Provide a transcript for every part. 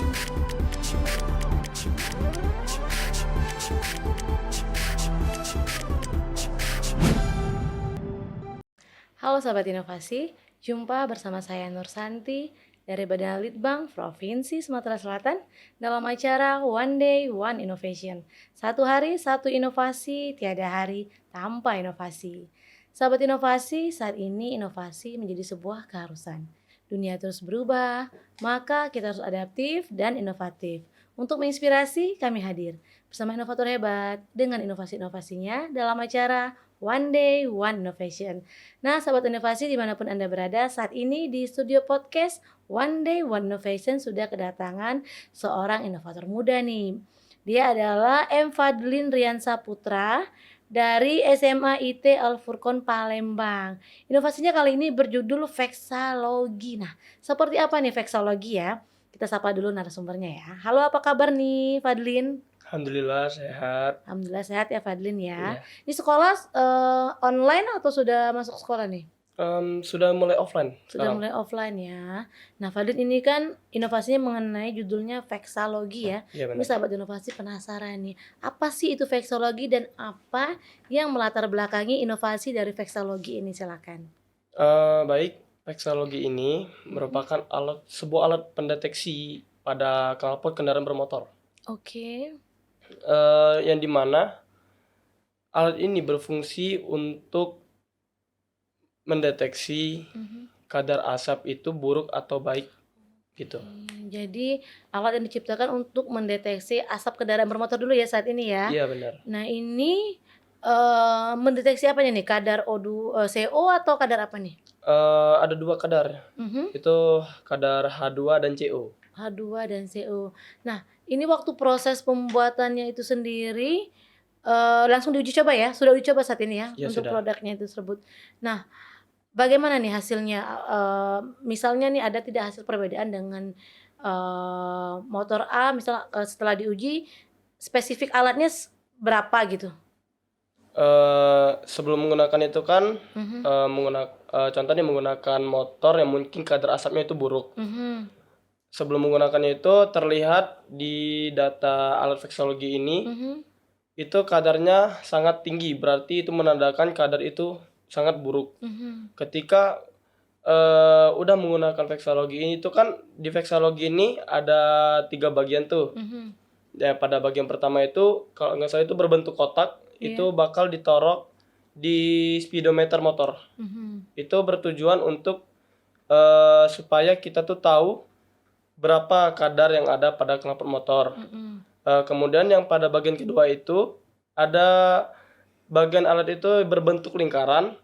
Halo Sahabat Inovasi, jumpa bersama saya Nur Santi dari Badan Litbang Provinsi Sumatera Selatan dalam acara One Day One Innovation. Satu hari, satu inovasi, tiada hari tanpa inovasi. Sahabat Inovasi, saat ini inovasi menjadi sebuah keharusan. Dunia terus berubah, maka kita harus adaptif dan inovatif. Untuk menginspirasi, kami hadir bersama inovator hebat dengan inovasi-inovasinya dalam acara One Day One Innovation. Nah, sahabat inovasi dimanapun Anda berada, saat ini di studio podcast One Day One Innovation sudah kedatangan seorang inovator muda nih. Dia adalah M. Fadlin Riansa Putra dari SMA IT Al Furqon Palembang. Inovasinya kali ini berjudul Veksalogi. Nah, seperti apa nih Veksalogi ya? Kita sapa dulu narasumbernya ya. Halo, apa kabar nih Fadlin? Alhamdulillah sehat. Alhamdulillah sehat ya Fadlin ya. Iya. Ini sekolah online atau sudah masuk sekolah nih? Sudah mulai offline Sudah sekarang. mulai offline ya. Nah Fadlin ini kan inovasinya mengenai judulnya Veksalogi ya. Iya Ini benar. sahabat inovasi penasaran nih. Apa sih itu Veksalogi dan apa yang melatar belakangi inovasi dari Veksalogi ini, silakan. Baik, veksalogi ini merupakan sebuah alat pendeteksi pada knalpot kendaraan bermotor. Oke. Yang dimana alat ini berfungsi untuk mendeteksi kadar asap itu buruk atau baik gitu. Jadi alat yang diciptakan untuk mendeteksi asap kendaraan bermotor dulu ya saat ini ya. Iya benar. Nah ini mendeteksi apanya nih? Kadar O2, CO atau kadar apa nih? Ada dua kadar, itu kadar H2 dan CO. H2 dan CO. Nah, ini waktu proses pembuatannya itu sendiri langsung diuji coba ya? Sudah uji coba saat ini ya, Ya, untuk sudah. produknya itu tersebut. Nah, bagaimana nih hasilnya? Misalnya nih ada tidak hasil perbedaan dengan motor A, misal setelah diuji spesifik alatnya berapa gitu? Sebelum menggunakan itu kan contohnya menggunakan motor yang mungkin kadar asapnya itu buruk. Sebelum menggunakannya itu terlihat di data alat veksalogi ini itu kadarnya sangat tinggi, berarti itu menandakan kadar itu sangat buruk. Ketika udah menggunakan veksalogi ini tuh kan di veksalogi ini ada 3 bagian tuh. Ya, pada bagian pertama itu kalau nggak salah itu berbentuk kotak, itu bakal ditorok di speedometer motor. Itu bertujuan untuk supaya kita tuh tahu berapa kadar yang ada pada knalpot motor. Kemudian yang pada bagian kedua itu ada bagian alat itu berbentuk lingkaran.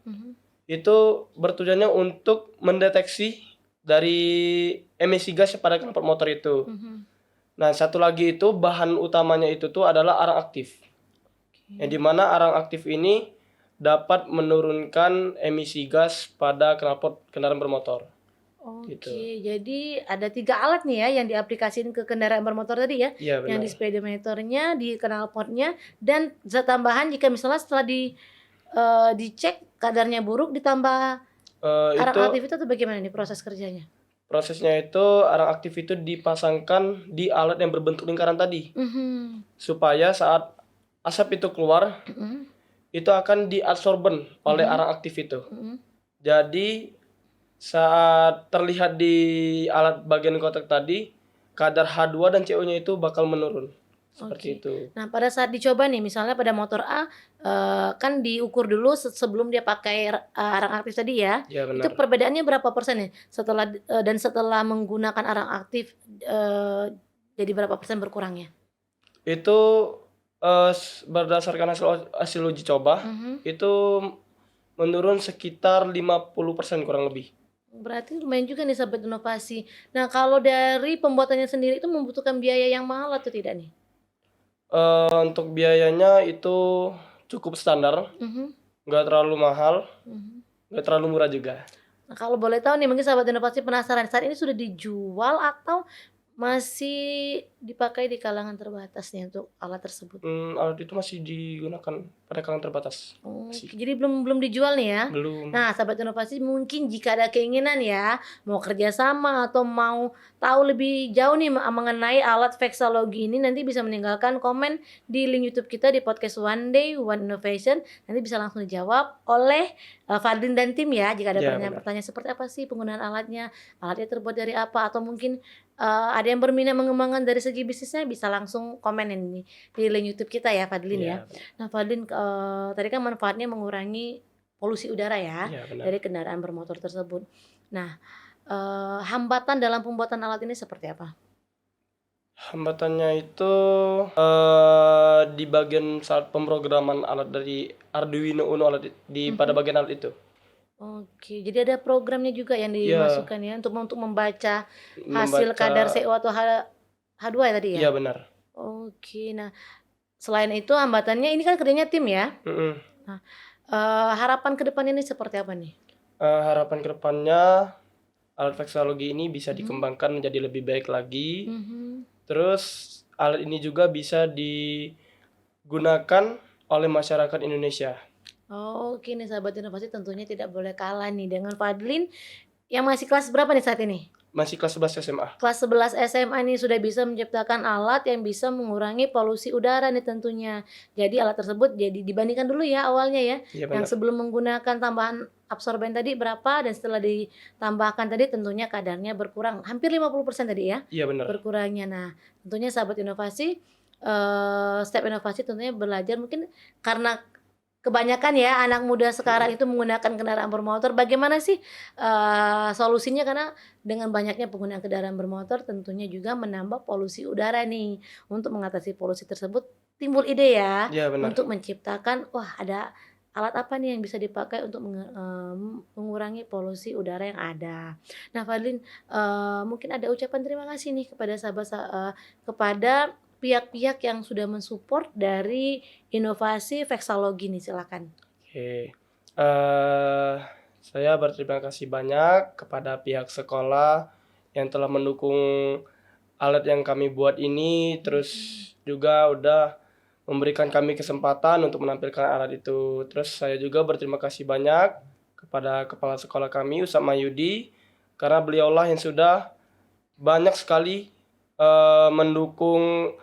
Itu bertujuannya untuk mendeteksi dari emisi gas pada knalpot motor itu. Nah, satu lagi itu bahan utamanya itu tuh adalah arang aktif. Yang dimana arang aktif ini dapat menurunkan emisi gas pada knalpot kendaraan bermotor. Oke, Gitu. jadi ada 3 alat nih ya yang diaplikasikan ke kendaraan bermotor tadi ya? Iya benar. Yang di speedometernya, di knalpotnya, dan zat tambahan jika misalnya setelah dicek kadarnya buruk ditambah arang Itu aktif itu atau bagaimana nih proses kerjanya? prosesnya itu arang aktif itu dipasangkan di alat yang berbentuk lingkaran tadi. Supaya saat asap itu keluar, itu akan diabsorben oleh arang aktif itu. Jadi saat terlihat di alat bagian kotak tadi, kadar H2 dan CO-nya itu bakal menurun. Seperti itu. Nah, pada saat dicoba nih, misalnya pada motor A, kan diukur dulu sebelum dia pakai arang aktif tadi ya. Ya Itu benar. perbedaannya berapa persen nih? Setelah menggunakan arang aktif, jadi berapa persen berkurangnya? Itu berdasarkan hasil uji coba, itu menurun sekitar 50% kurang lebih. Berarti lumayan juga nih sahabat inovasi. Nah, kalau dari pembuatannya sendiri itu membutuhkan biaya yang mahal atau tidak nih? Untuk biayanya itu cukup standar, nggak terlalu mahal, nggak terlalu murah juga. Nah, kalau boleh tahu nih, mungkin sahabat inovasi penasaran, saat ini sudah dijual atau masih dipakai di kalangan terbatas nih untuk alat tersebut? Alat itu masih digunakan pada kalangan terbatas, masih. Jadi belum dijual nih ya? Belum. Nah, sahabat inovasi mungkin jika ada keinginan ya, mau kerjasama atau mau tahu lebih jauh nih mengenai alat veksalogi ini, nanti bisa meninggalkan komen di link YouTube kita di podcast One Day One Innovation. Nanti bisa langsung dijawab oleh Fadlin dan tim ya. Jika ada Ya, benar. pertanyaan-pertanyaan seperti apa sih penggunaan alatnya terbuat dari apa, atau mungkin ada yang berminat mengembangkan dari segi bisnisnya, bisa langsung komen ini di link YouTube kita ya, Fadlin ya. Iya, Nah, Fadlin, tadi kan manfaatnya mengurangi polusi udara ya iya benar. dari kendaraan bermotor tersebut. Nah, hambatan dalam pembuatan alat ini seperti apa? Hambatannya itu di bagian saat pemrograman alat dari Arduino Uno pada bagian alat itu. Oke, jadi ada programnya juga yang Iya, dimasukkan ya untuk membaca hasil kadar CO atau H2 ya tadi ya? Iya benar. Oke, nah selain itu hambatannya ini kan kerjanya tim ya. Mm-mm. Nah, harapan ke depannya ini seperti apa nih? Harapan kedepannya alat veksalogi ini bisa dikembangkan menjadi lebih baik lagi. Terus alat ini juga bisa digunakan oleh masyarakat Indonesia. Oke nih sahabat inovasi, tentunya tidak boleh kalah nih dengan Fadlin yang masih kelas berapa nih saat ini? Masih kelas 11 SMA. Kelas 11 SMA nih sudah bisa menciptakan alat yang bisa mengurangi polusi udara nih tentunya. Jadi alat tersebut jadi dibandingkan dulu ya awalnya ya, Iya yang benar. sebelum menggunakan tambahan absorben tadi berapa, dan setelah ditambahkan tadi tentunya kadarnya berkurang hampir 50% tadi ya Iya benar. berkurangnya. Nah, tentunya sahabat inovasi, step inovasi tentunya belajar mungkin karena kebanyakan ya anak muda sekarang itu menggunakan kendaraan bermotor. Bagaimana sih solusinya? Karena dengan banyaknya penggunaan kendaraan bermotor tentunya juga menambah polusi udara nih. Untuk mengatasi polusi tersebut timbul ide ya Iya benar. untuk menciptakan, wah ada alat apa nih yang bisa dipakai untuk mengurangi polusi udara yang ada. Nah, Fadlin, mungkin ada ucapan terima kasih nih kepada kepada pihak-pihak yang sudah mensupport dari inovasi veksalogi nih, silakan. Oke. Saya berterima kasih banyak kepada pihak sekolah yang telah mendukung alat yang kami buat ini, terus juga udah memberikan kami kesempatan untuk menampilkan alat itu. Terus saya juga berterima kasih banyak kepada kepala sekolah kami, Ustadz Mayudi, karena beliaulah yang sudah banyak sekali mendukung,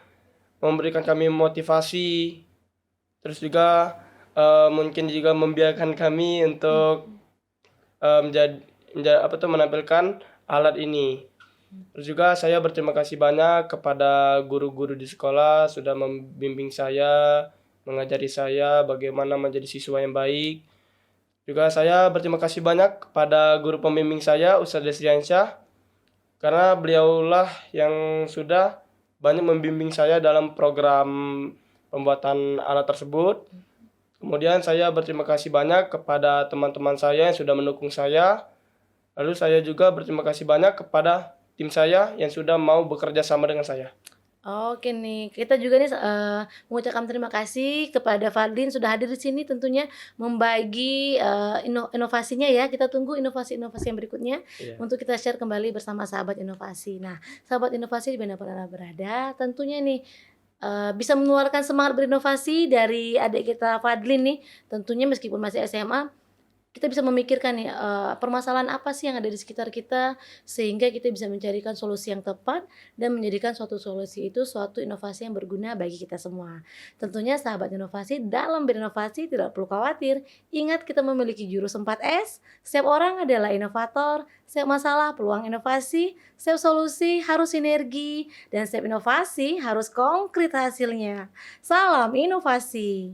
memberikan kami motivasi, terus juga mungkin juga membiarkan kami untuk menampilkan alat ini. Terus juga saya berterima kasih banyak kepada guru-guru di sekolah sudah membimbing saya, mengajari saya bagaimana menjadi siswa yang baik. Juga saya berterima kasih banyak kepada guru pembimbing saya, Ustadz Desriansyah, karena beliaulah yang sudah banyak membimbing saya dalam program pembuatan alat tersebut. Kemudian saya berterima kasih banyak kepada teman-teman saya yang sudah mendukung saya. Lalu saya juga berterima kasih banyak kepada tim saya yang sudah mau bekerja sama dengan saya. Oke nih, kita juga nih mengucapkan terima kasih kepada Fadlin sudah hadir di sini tentunya membagi inovasinya ya. Kita tunggu inovasi-inovasi yang berikutnya untuk kita share kembali bersama sahabat inovasi. Nah, sahabat inovasi di mana pun Anda berada, tentunya nih bisa menularkan semangat berinovasi dari adik kita Fadlin nih. Tentunya meskipun masih SMA, kita bisa memikirkan nih permasalahan apa sih yang ada di sekitar kita, sehingga kita bisa mencarikan solusi yang tepat dan menjadikan suatu solusi itu suatu inovasi yang berguna bagi kita semua. Tentunya sahabat inovasi, dalam berinovasi tidak perlu khawatir. Ingat, kita memiliki jurus 4S. Setiap orang adalah inovator, setiap masalah peluang inovasi, setiap solusi harus sinergi, dan setiap inovasi harus konkret hasilnya. Salam inovasi.